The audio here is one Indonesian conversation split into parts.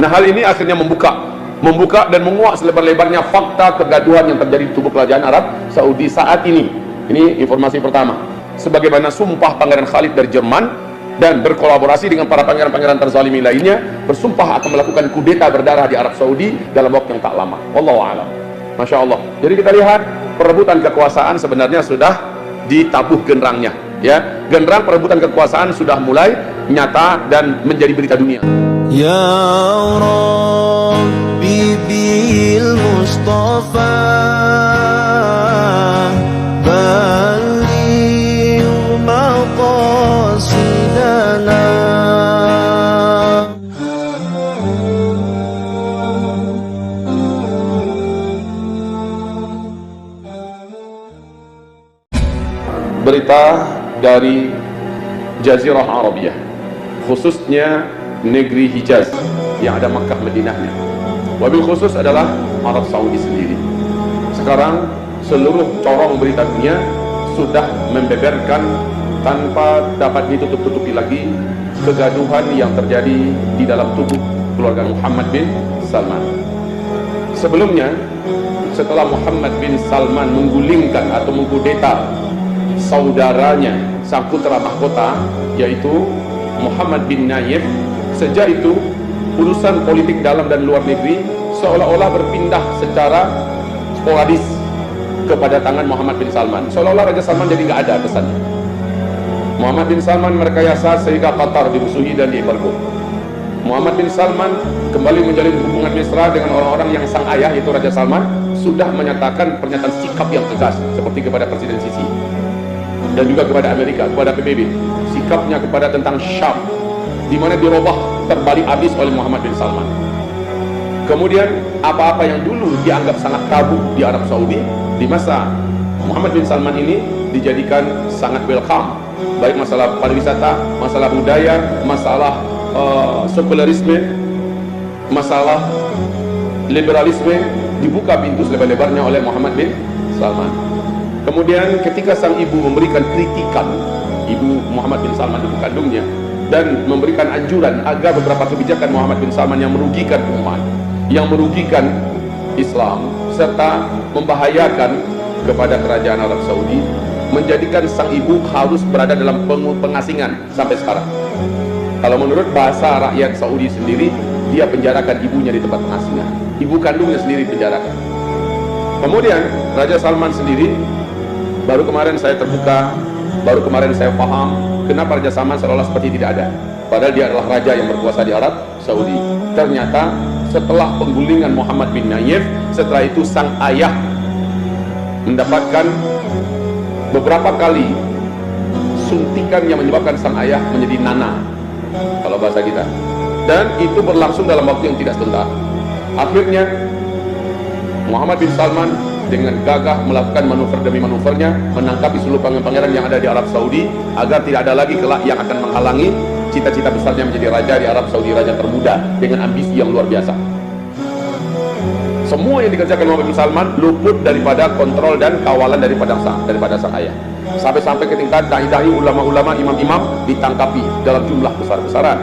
Nah, hal ini akhirnya membuka dan menguak selebar-lebarnya fakta kegaduhan yang terjadi di tubuh kerajaan Arab Saudi saat ini. Ini informasi pertama. Sebagaimana sumpah Pangeran Khalid dari Jerman dan berkolaborasi dengan para pangeran-pangeran terzalimi lainnya, bersumpah akan melakukan kudeta berdarah di Arab Saudi dalam waktu yang tak lama. Wallahu a'lam. Masya Allah. Jadi kita lihat perebutan kekuasaan sebenarnya sudah ditabuh genderangnya. Ya, genderang perebutan kekuasaan sudah mulai nyata dan menjadi berita dunia. Ya Rabbi bil Mustafa baligh maqasidana. Berita dari Jazirah Arabiyah, khususnya negeri Hijaz yang ada Makkah Madinahnya. Wabil khusus adalah Arab Saudi sendiri. Sekarang seluruh corong berita dunia sudah membeberkan tanpa dapat ditutup-tutupi lagi kegaduhan yang terjadi di dalam tubuh keluarga Muhammad bin Salman. Sebelumnya, setelah Muhammad bin Salman menggulingkan atau mengkudeta saudaranya sang putra mahkota yaitu Muhammad bin Nayef, sejak itu urusan politik dalam dan luar negeri seolah-olah berpindah secara sporadis kepada tangan Muhammad bin Salman. Seolah-olah Raja Salman jadi nggak ada kesannya. Muhammad bin Salman merekayasa sehingga Qatar dimusuhi dan diembargo. Muhammad bin Salman kembali menjalin hubungan mesra dengan orang-orang yang sang ayah yaitu Raja Salman sudah menyatakan pernyataan sikap yang tegas seperti kepada Presiden Sisi dan juga kepada Amerika, kepada PBB, sikapnya kepada tentang Syam di mana dirubah terbalik habis oleh Muhammad bin Salman. Kemudian apa-apa yang dulu dianggap sangat tabu di Arab Saudi di masa Muhammad bin Salman ini dijadikan sangat welcome, baik masalah pariwisata, masalah budaya, masalah sekularisme, masalah liberalisme, dibuka pintu selebar-lebarnya oleh Muhammad bin Salman. Kemudian ketika sang ibu memberikan kritikan, ibu Muhammad bin Salman, ibu kandungnya, dan memberikan anjuran agar beberapa kebijakan Muhammad bin Salman yang merugikan umat, yang merugikan Islam, serta membahayakan kepada kerajaan Arab Saudi, menjadikan sang ibu harus berada dalam pengasingan sampai sekarang. Kalau menurut bahasa rakyat Saudi sendiri, dia penjarakan ibunya di tempat pengasingan, ibu kandungnya sendiri penjarakan. Kemudian Raja Salman sendiri, baru kemarin saya terbuka, baru kemarin saya paham kenapa Raja Salman seolah seperti tidak ada, padahal dia adalah raja yang berkuasa di Arab Saudi. Ternyata setelah penggulingan Muhammad bin Nayef, setelah itu sang ayah mendapatkan beberapa kali suntikan yang menyebabkan sang ayah menjadi nana, kalau bahasa kita, dan itu berlangsung dalam waktu yang tidak sebentar. Akhirnya Muhammad bin Salman dengan gagah melakukan manuver demi manuvernya, menangkapi seluruh pangeran-pangeran yang ada di Arab Saudi agar tidak ada lagi kelak yang akan menghalangi cita-cita besarnya menjadi raja di Arab Saudi, raja termuda dengan ambisi yang luar biasa. Semua yang dikerjakan Muhammad bin Salman luput daripada kontrol dan kawalan daripada sang ayah. Sampai-sampai ke tingkat dai-dai, ulama-ulama, imam-imam ditangkapi dalam jumlah besar-besaran.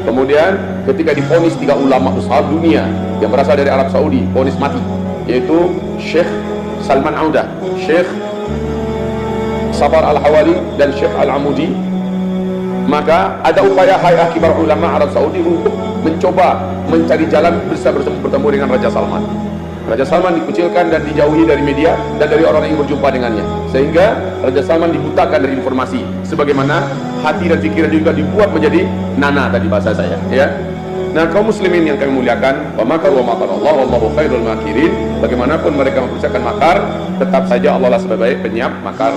Kemudian ketika divonis 3 ulama besar dunia yang berasal dari Arab Saudi, vonis mati, yaitu Syekh Salman Audah, Syekh Sabar Al-Hawali dan Syekh Al-Amudi, maka ada upaya hay'ah kibar ulama Arab Saudi untuk mencoba mencari jalan bisa bertemu dengan Raja Salman. Raja Salman dikucilkan dan dijauhi dari media dan dari orang yang berjumpa dengannya, sehingga Raja Salman dibutakan dari informasi, sebagaimana hati dan pikiran juga dibuat menjadi nana tadi bahasa saya, ya. Nah, kaum muslimin yang kami muliakan, wa makaru wa makarallah wallahu khairul makirin. Bagaimanapun mereka mempersiapkan makar, tetap saja Allah lah sebaik penyiap makar,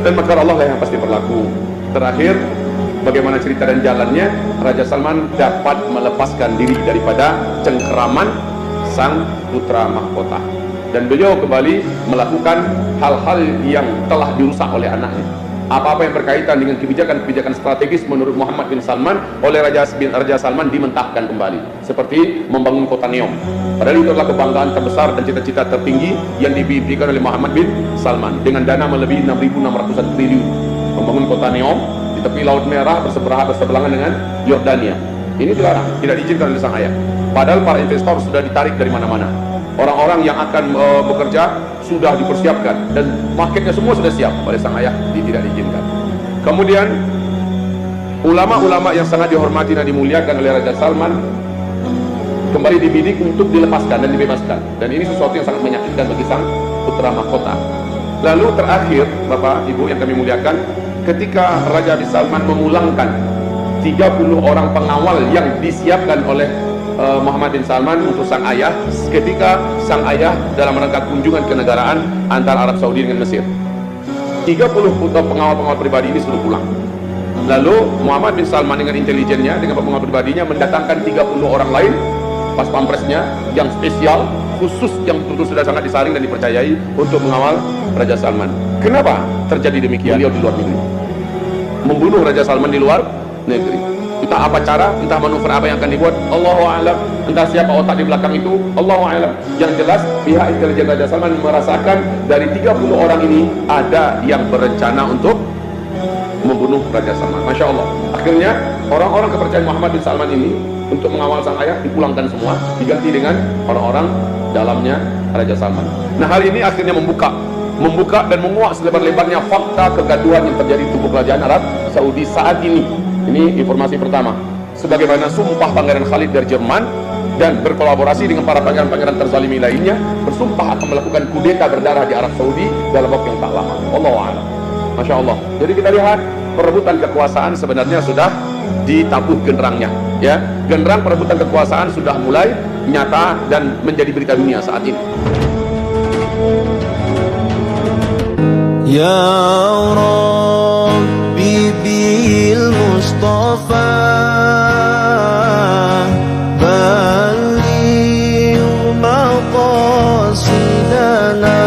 dan makar Allah lah yang pasti berlaku. Terakhir, bagaimana cerita dan jalannya, Raja Salman dapat melepaskan diri daripada cengkeraman sang putra mahkota, dan beliau kembali melakukan hal-hal yang telah dirusak oleh anaknya. Apa-apa yang berkaitan dengan kebijakan-kebijakan strategis menurut Muhammad bin Salman oleh Raja Salman dimentahkan kembali, seperti membangun kota Neom. Padahal itu adalah kebanggaan terbesar dan cita-cita tertinggi yang dimimpikan oleh Muhammad bin Salman dengan dana melebihi 6.600 triliun. Membangun kota Neom di tepi Laut Merah bersebelahan dengan Yordania. Ini dilarang, tidak diizinkan oleh sang ayah. Padahal para investor sudah ditarik dari mana-mana. Orang-orang yang akan bekerja sudah dipersiapkan dan marketnya semua sudah siap. Oleh sang ayah tidak diizinkan. Kemudian ulama-ulama yang sangat dihormati dan dimuliakan oleh Raja Salman kembali dibidik untuk dilepaskan dan dibebaskan. Dan ini sesuatu yang sangat menyakitkan bagi sang putra mahkota. Lalu terakhir, Bapak Ibu yang kami muliakan, ketika Raja Salman memulangkan 30 orang pengawal yang disiapkan oleh Muhammad bin Salman untuk sang ayah, ketika sang ayah dalam rangka kunjungan kenegaraan antara Arab Saudi dengan Mesir. 30 pengawal-pengawal pribadi ini suruh pulang. Lalu Muhammad bin Salman dengan intelijennya, dengan pengawal pribadinya mendatangkan 30 orang lain, pas pampresnya yang spesial, khusus, yang betul sudah sangat disaring dan dipercayai untuk mengawal Raja Salman. Kenapa terjadi demikian? Beliau di luar negeri, membunuh Raja Salman di luar negeri. Entah apa cara, entah manuver apa yang akan dibuat, Allahu a'lam. Entah siapa otak di belakang itu, Allahu a'lam. Yang jelas pihak intelijen Raja Salman merasakan dari 30 orang ini ada yang berencana untuk membunuh Raja Salman. Masya Allah. Akhirnya orang-orang kepercayaan Muhammad bin Salman ini untuk mengawal sang ayah dipulangkan semua, diganti dengan orang-orang dalamnya Raja Salman. Nah, hal ini akhirnya membuka dan menguak selebar-lebarnya fakta kegaduhan yang terjadi di tubuh kerajaan Arab Saudi saat ini. Ini informasi pertama. Sebagaimana sumpah Pangeran Khalid dari Jerman dan berkolaborasi dengan para pangeran-pangeran terzalimi lainnya, bersumpah akan melakukan kudeta berdarah di Arab Saudi dalam waktu yang tak lama. Wallahu a'lam. Masya Allah. Jadi kita lihat perebutan kekuasaan sebenarnya sudah ditabuh genderangnya, ya. Genderang perebutan kekuasaan sudah mulai nyata dan menjadi berita dunia saat ini. Ya Rabbi bil Mustafa Baligh maqasidana.